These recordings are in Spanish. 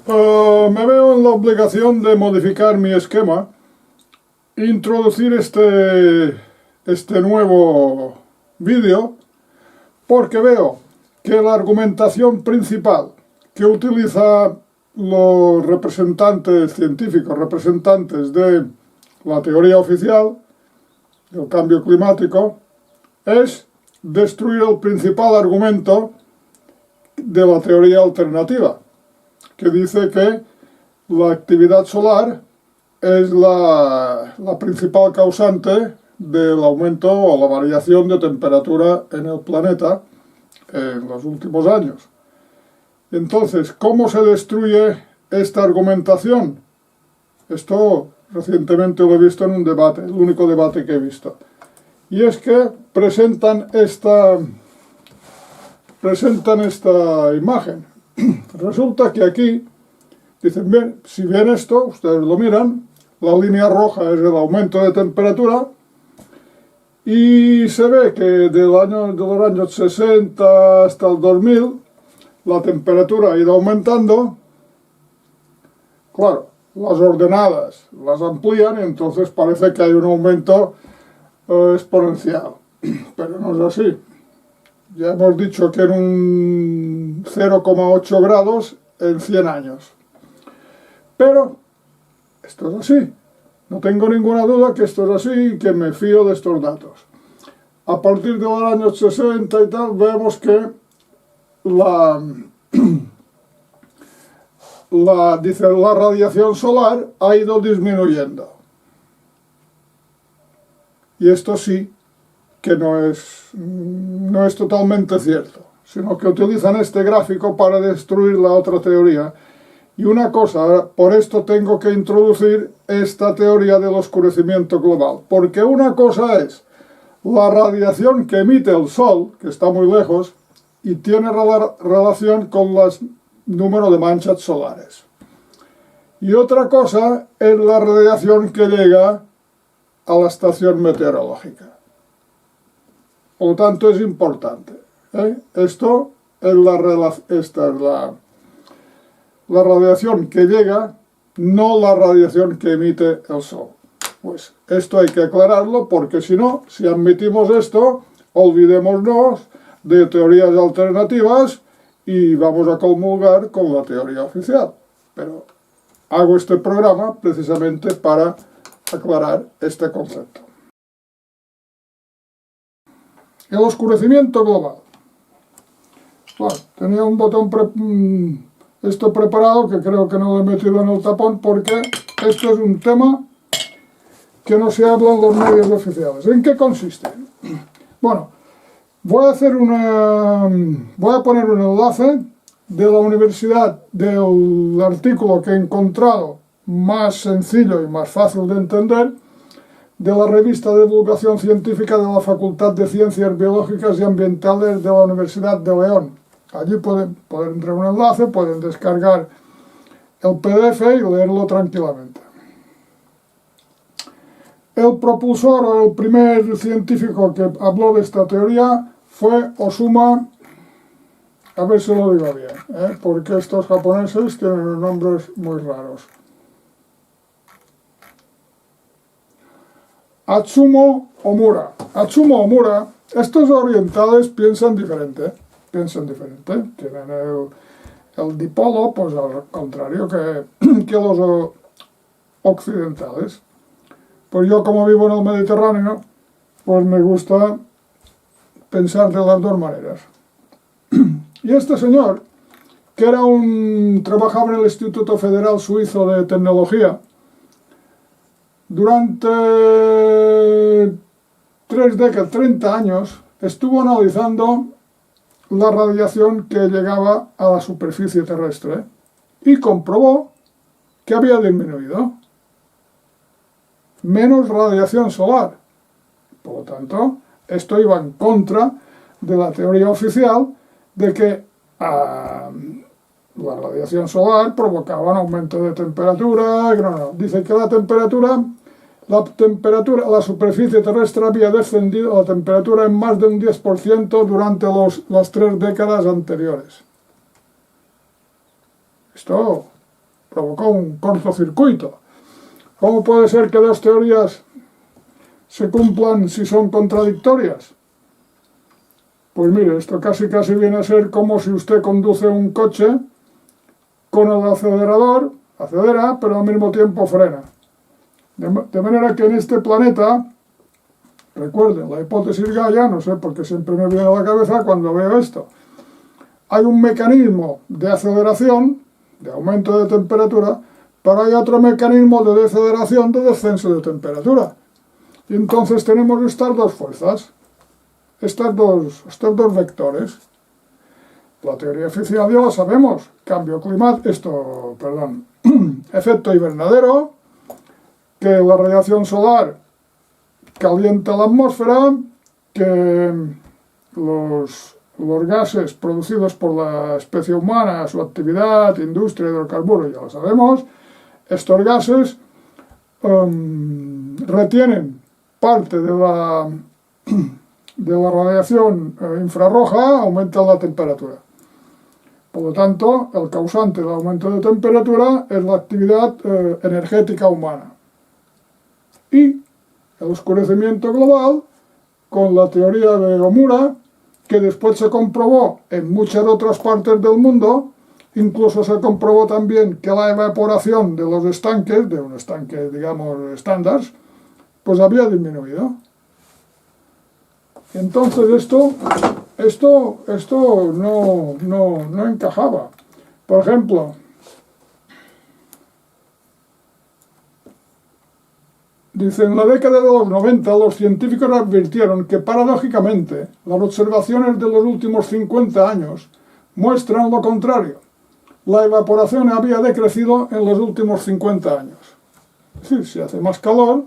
Me veo en la obligación de modificar mi esquema e introducir este nuevo vídeo porque veo que la argumentación principal que utilizan los representantes científicos, representantes de la teoría oficial del cambio climático, es destruir el principal argumento de la teoría alternativa, que dice que la actividad solar es la principal causante del aumento o la variación de temperatura en el planeta en los últimos años. Entonces, ¿cómo se destruye esta argumentación? Esto recientemente lo he visto en un debate, el único debate que he visto. Y es que presentan esta imagen. Resulta que aquí dicen, bien, si bien esto, ustedes lo miran, la línea roja es el aumento de temperatura y se ve que de los años 60 hasta el 2000 la temperatura ha ido aumentando. Claro, las ordenadas las amplían y entonces parece que hay un aumento exponencial, pero no es así. Ya hemos dicho que en un 0,8 grados en 100 años. Pero esto es así. No tengo ninguna duda que esto es así y que me fío de estos datos. A partir de los años 60 y tal, vemos que la radiación solar ha ido disminuyendo. Y esto sí que no es totalmente cierto, sino que utilizan este gráfico para destruir la otra teoría. Y una cosa, por esto tengo que introducir esta teoría del oscurecimiento global, porque una cosa es la radiación que emite el Sol, que está muy lejos, y tiene relación con el número de manchas solares. Y otra cosa es la radiación que llega a la estación meteorológica. Por lo tanto, es importante. Esto es la radiación que llega, no la radiación que emite el Sol. Pues esto hay que aclararlo porque si no, si admitimos esto, olvidémonos de teorías alternativas y vamos a comulgar con la teoría oficial. Pero hago este programa precisamente para aclarar este concepto. El oscurecimiento global. Bueno, tenía un botón preparado que creo que no lo he metido en el tapón porque esto es un tema que no se habla en los medios oficiales. ¿En qué consiste? Bueno, voy a poner un enlace de la universidad del artículo que he encontrado más sencillo y más fácil de entender de la revista de divulgación científica de la Facultad de Ciencias Biológicas y Ambientales de la Universidad de León. Allí pueden entrar un enlace, pueden descargar el PDF y leerlo tranquilamente. El propulsor o el primer científico que habló de esta teoría fue Ozuma, a ver si lo digo bien, porque estos japoneses tienen nombres muy raros. Atsumo Omura. Atsumo Omura, estos orientales piensan diferente. Tienen el dipolo, pues al contrario que los occidentales. Pues yo, como vivo en el Mediterráneo, pues me gusta pensar de las dos maneras. Y este señor, que trabajaba en el Instituto Federal Suizo de Tecnología, durante 30 años, estuvo analizando la radiación que llegaba a la superficie terrestre y comprobó que había disminuido. Menos radiación solar. Por lo tanto, esto iba en contra de la teoría oficial de que la radiación solar provocaba un aumento de temperatura. No. Dice que la superficie terrestre había descendido la temperatura en más de un 10% durante las 3 décadas anteriores. Esto provocó un cortocircuito. ¿Cómo puede ser que dos teorías se cumplan si son contradictorias? Pues mire, esto casi viene a ser como si usted conduce un coche con el acelerador, acelera, pero al mismo tiempo frena. De manera que en este planeta, recuerden, la hipótesis Gaia, no sé por qué siempre me viene a la cabeza cuando veo esto, hay un mecanismo de aceleración, de aumento de temperatura, pero hay otro mecanismo de deceleración, de descenso de temperatura. Y entonces tenemos estas dos fuerzas, estos dos vectores. La teoría oficial ya lo sabemos, cambio climático, efecto invernadero, que la radiación solar calienta la atmósfera, que los gases producidos por la especie humana, su actividad, industria, hidrocarburos, ya lo sabemos, estos gases retienen parte de la radiación infrarroja, aumentan la temperatura. Por lo tanto, el causante del aumento de temperatura es la actividad energética humana. Y el oscurecimiento global, con la teoría de Omura, que después se comprobó en muchas otras partes del mundo, incluso se comprobó también que la evaporación de los estanques, de un estanque, digamos, estándar, pues había disminuido. Entonces esto no encajaba. Por ejemplo, dice, en la década de los 90 los científicos advirtieron que paradójicamente las observaciones de los últimos 50 años muestran lo contrario. La evaporación había decrecido en los últimos 50 años. Es decir, si hace más calor,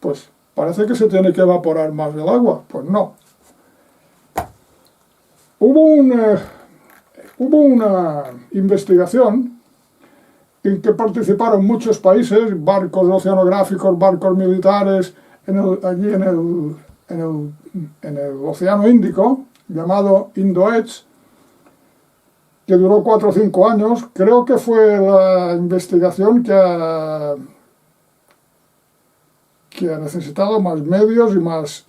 pues parece que se tiene que evaporar más el agua. Pues no. Hubo una investigación en que participaron muchos países, barcos oceanográficos, barcos militares, allí en el Océano Índico, llamado Indo-Edge, que duró 4 o 5 años. Creo que fue la investigación que ha necesitado más medios y más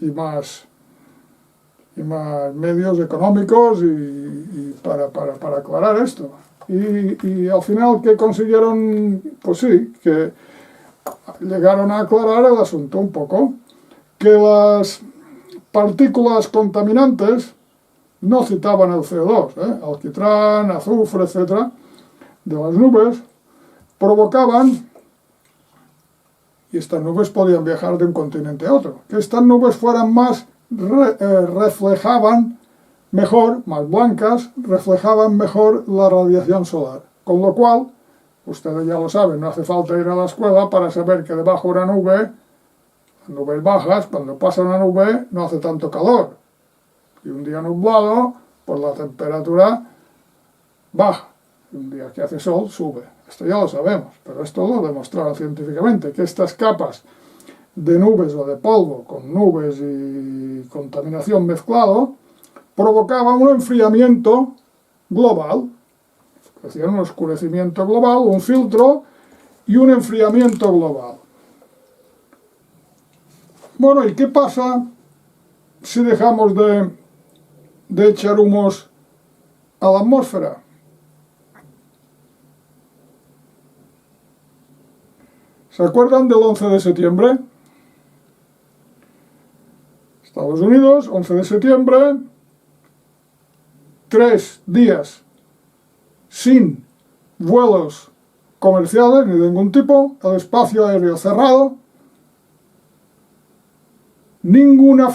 medios económicos y para aclarar esto. Y al final, ¿qué consiguieron? Pues sí, que llegaron a aclarar el asunto un poco, que las partículas contaminantes no citaban el CO2, alquitrán, azufre, etcétera, de las nubes, provocaban, y estas nubes podían viajar de un continente a otro, que estas nubes fueran más, reflejaban mejor, más blancas, reflejaban mejor la radiación solar. Con lo cual, ustedes ya lo saben, no hace falta ir a la escuela para saber que debajo de una nube, nubes bajas, cuando pasa una nube no hace tanto calor. Y un día nublado, pues la temperatura baja. Y un día que hace sol, sube. Esto ya lo sabemos, pero esto lo demostraron científicamente, que estas capas de nubes o de polvo con nubes y contaminación mezclado provocaban un enfriamiento global. Hacían un oscurecimiento global, un filtro y un enfriamiento global. Bueno, ¿y qué pasa si dejamos de echar humos a la atmósfera? ¿Se acuerdan del 11 de septiembre? Estados Unidos, 11 de septiembre, 3 días sin vuelos comerciales ni de ningún tipo, el espacio aéreo cerrado, ninguna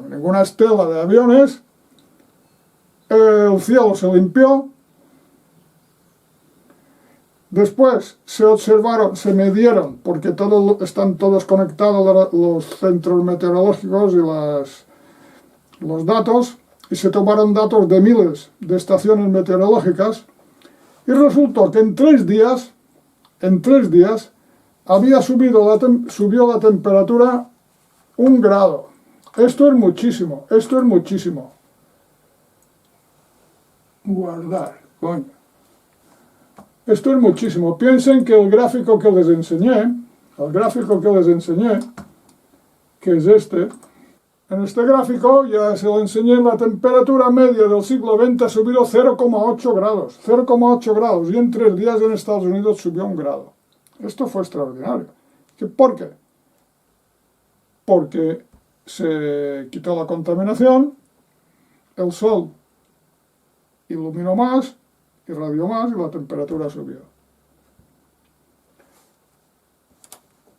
ninguna estela de aviones, el cielo se limpió. Después se observaron, se midieron, porque están todos conectados los centros meteorológicos y los datos, y se tomaron datos de miles de estaciones meteorológicas, y resultó que en 3 días, subió la temperatura 1 grado. Esto es muchísimo. Guardar, coño. Esto es muchísimo. Piensen que el gráfico que les enseñé, que es este, en este gráfico ya se lo enseñé, la temperatura media del siglo XX ha subido 0,8 grados. 0,8 grados. Y en 3 días en Estados Unidos subió 1 grado. Esto fue extraordinario. ¿Por qué? Porque se quitó la contaminación, el sol iluminó más, irradió más y la temperatura subió.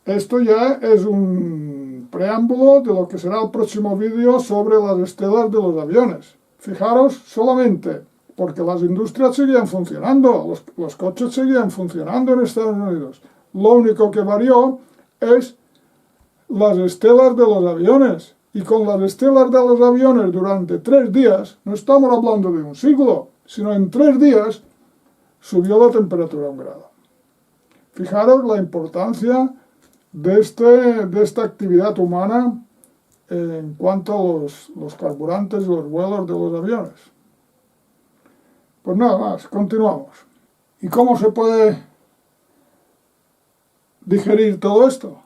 Esto ya es un preámbulo de lo que será el próximo vídeo sobre las estelas de los aviones. Fijaros, solamente porque las industrias seguían funcionando, los coches seguían funcionando en Estados Unidos. Lo único que varió es las estelas de los aviones. Y con las estelas de los aviones durante 3 días, no estamos hablando de un siglo, sino en 3 días, subió la temperatura 1 grado. Fijaros la importancia de esta actividad humana en cuanto a los carburantes y los vuelos de los aviones. Pues nada más, continuamos. ¿Y cómo se puede digerir todo esto?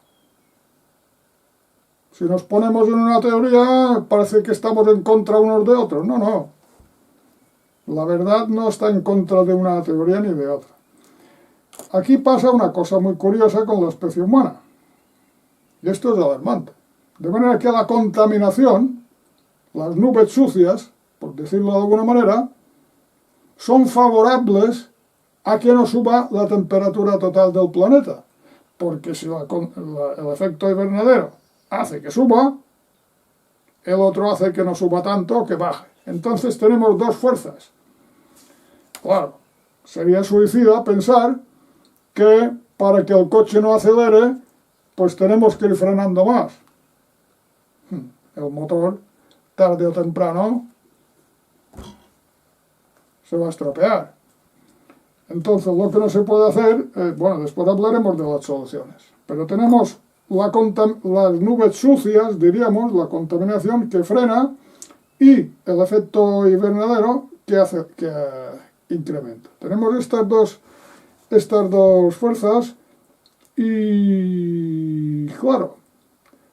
Si nos ponemos en una teoría, parece que estamos en contra unos de otros. No, no. La verdad no está en contra de una teoría ni de otra. Aquí pasa una cosa muy curiosa con la especie humana. Y esto es alarmante. De manera que la contaminación, las nubes sucias, por decirlo de alguna manera, son favorables a que no suba la temperatura total del planeta. Porque si el efecto invernadero hace que suba, el otro hace que no suba tanto o que baje. Entonces tenemos 2 fuerzas. Claro, sería suicida pensar que para que el coche no acelere, pues tenemos que ir frenando más. El motor, tarde o temprano, se va a estropear. Entonces, lo que no se puede hacer, bueno, después hablaremos de las soluciones. Pero tenemos las nubes sucias, diríamos, la contaminación que frena y el efecto invernadero que incrementa. Tenemos estas dos fuerzas y, claro,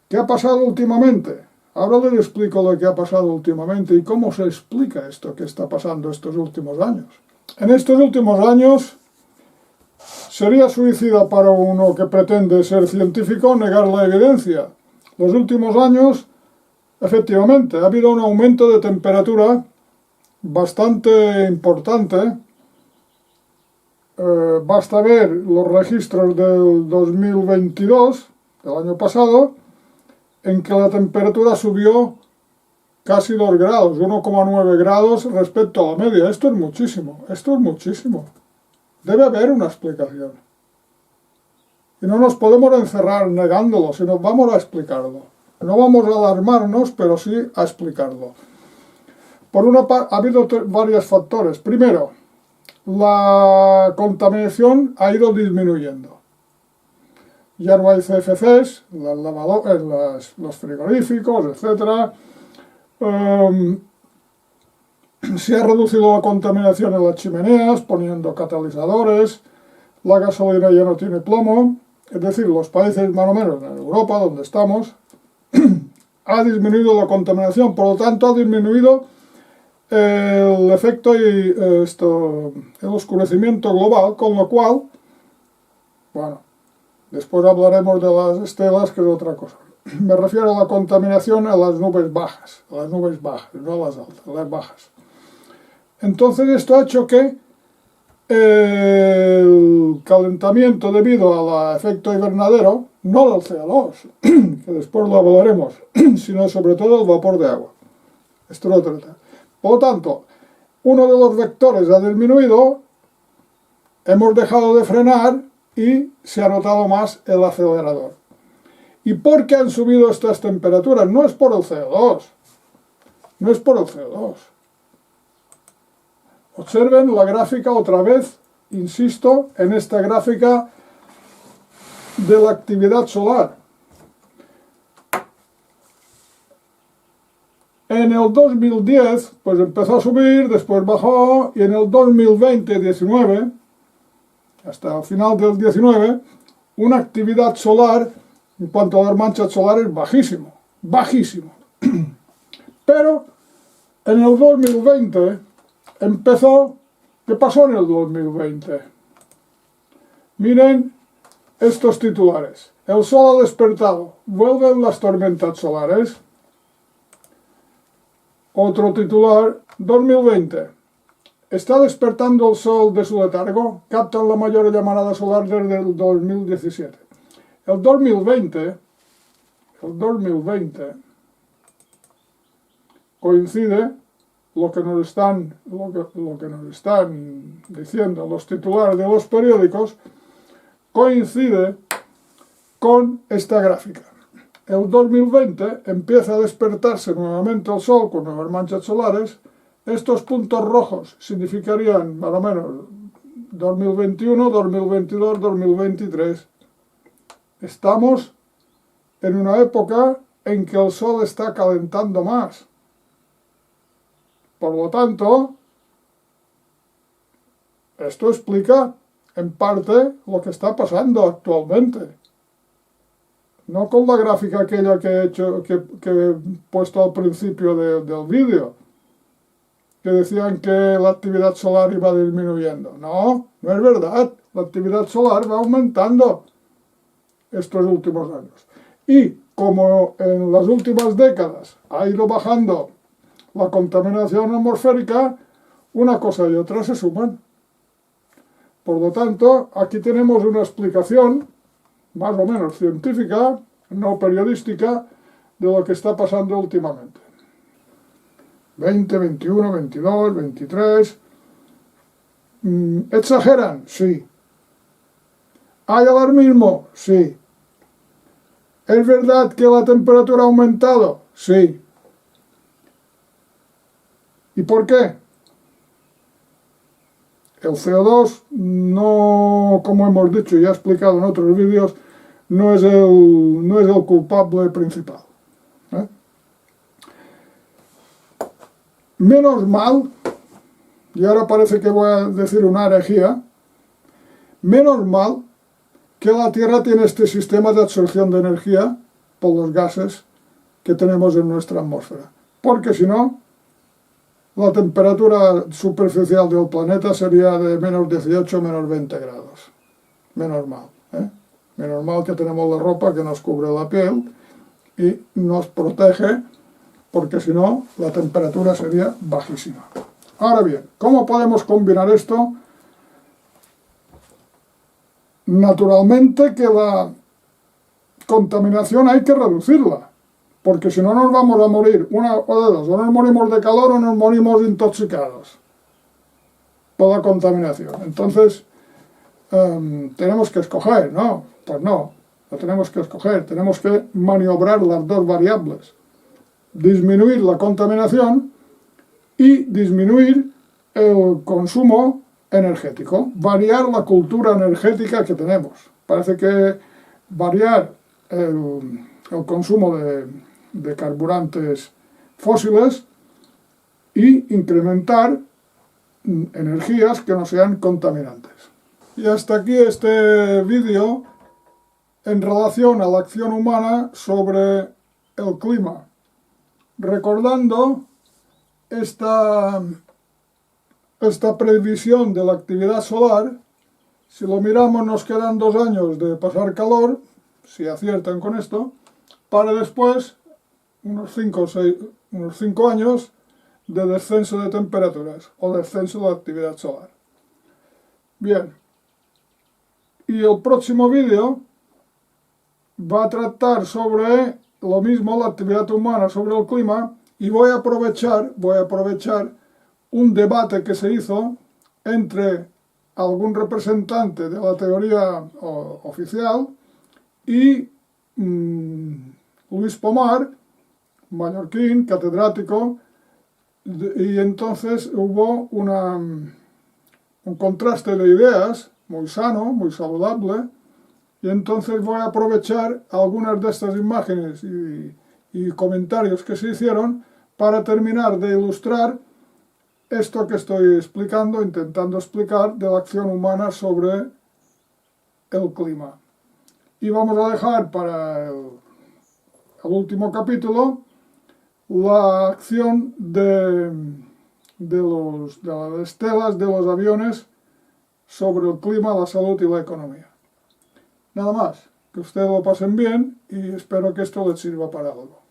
¿qué ha pasado últimamente? Ahora les explico lo que ha pasado últimamente y cómo se explica esto que está pasando estos últimos años. En estos últimos años sería suicida para uno que pretende ser científico negar la evidencia. Los últimos años, efectivamente, ha habido un aumento de temperatura bastante importante. Basta ver los registros del 2022, del año pasado, en que la temperatura subió casi 2 grados, 1,9 grados respecto a la media. Esto es muchísimo, Debe haber una explicación. Y no nos podemos encerrar negándolo, sino vamos a explicarlo. No vamos a alarmarnos, pero sí a explicarlo. Por una parte, ha habido varios factores. Primero, la contaminación ha ido disminuyendo. Ya no hay CFCs, los frigoríficos, etc. Se ha reducido la contaminación en las chimeneas, poniendo catalizadores. La gasolina ya no tiene plomo. Es decir, los países más o menos en Europa, donde estamos, ha disminuido la contaminación. Por lo tanto, ha disminuido el efecto y el oscurecimiento global, con lo cual, bueno, después hablaremos de las estelas, que es otra cosa. Me refiero a la contaminación a las nubes bajas, no a las altas, a las bajas. Entonces esto ha hecho que el calentamiento debido al efecto invernadero, no del CO2, que después lo hablaremos, sino sobre todo el vapor de agua. Esto lo trata. Por lo tanto, uno de los vectores ha disminuido, hemos dejado de frenar y se ha notado más el acelerador. ¿Y por qué han subido estas temperaturas? No es por el CO2. No es por el CO2. Observen la gráfica otra vez, insisto, en esta gráfica de la actividad solar. En en el 2010 pues empezó a subir, después bajó, y en el 2020-19, hasta el final del 19, una actividad solar en cuanto a las manchas solares bajísimo, bajísimo. Pero en el 2020 empezó. ¿Qué pasó en el 2020? Miren estos titulares. El sol ha despertado. ¿Vuelven las tormentas solares? Otro titular. 2020. ¿Está despertando el sol de su letargo? Captan la mayor llamarada solar desde el 2017. El 2020 coincide lo que nos están diciendo los titulares de los periódicos, coincide con esta gráfica. El 2020 empieza a despertarse nuevamente el sol con nuevas manchas solares. Estos puntos rojos significarían más o menos 2021, 2022, 2023. Estamos en una época en que el sol está calentando más. Por lo tanto, esto explica en parte lo que está pasando actualmente. No con la gráfica aquella que he puesto al principio del vídeo, que decían que la actividad solar iba disminuyendo. No, no es verdad. La actividad solar va aumentando estos últimos años. Y como en las últimas décadas ha ido bajando la contaminación atmosférica, una cosa y otra se suman. Por lo tanto, aquí tenemos una explicación más o menos científica, no periodística, de lo que está pasando últimamente. 20, 21, 22, 23... ¿Exageran? Sí. ¿Hay alarmismo? Sí. ¿Es verdad que la temperatura ha aumentado? Sí. ¿Y por qué? El CO2 no, como hemos dicho y ya he explicado en otros vídeos, no es el culpable principal. Menos mal, y ahora parece que voy a decir una herejía, menos mal que la Tierra tiene este sistema de absorción de energía por los gases que tenemos en nuestra atmósfera. Porque si no, la temperatura superficial del planeta sería de menos 18, menos 20 grados. Menos mal. Menos mal que tenemos la ropa que nos cubre la piel y nos protege, porque si no, la temperatura sería bajísima. Ahora bien, ¿cómo podemos combinar esto? Naturalmente que la contaminación hay que reducirla, porque si no nos vamos a morir, una o de dos, o nos morimos de calor o nos morimos intoxicados por la contaminación. Entonces, tenemos que escoger, ¿no? Pues no tenemos que escoger, tenemos que maniobrar las dos variables. Disminuir la contaminación y disminuir el consumo energético, variar la cultura energética que tenemos. Parece que variar el consumo de carburantes fósiles y incrementar energías que no sean contaminantes. Y hasta aquí este vídeo en relación a la acción humana sobre el clima. Recordando esta previsión de la actividad solar, si lo miramos nos quedan 2 años de pasar calor, si aciertan con esto, para después unos 5 años de descenso de temperaturas o descenso de la actividad solar. Bien, y el próximo vídeo va a tratar sobre lo mismo, la actividad humana sobre el clima, y voy a aprovechar un debate que se hizo entre algún representante de la teoría oficial y Luis Pomar, mallorquín, catedrático, y entonces hubo un contraste de ideas muy sano, muy saludable, y entonces voy a aprovechar algunas de estas imágenes y comentarios que se hicieron para terminar de ilustrar esto que estoy explicando, intentando explicar de la acción humana sobre el clima. Y vamos a dejar para el último capítulo la acción de las estelas de los aviones sobre el clima, la salud y la economía. Nada más, que ustedes lo pasen bien y espero que esto les sirva para algo.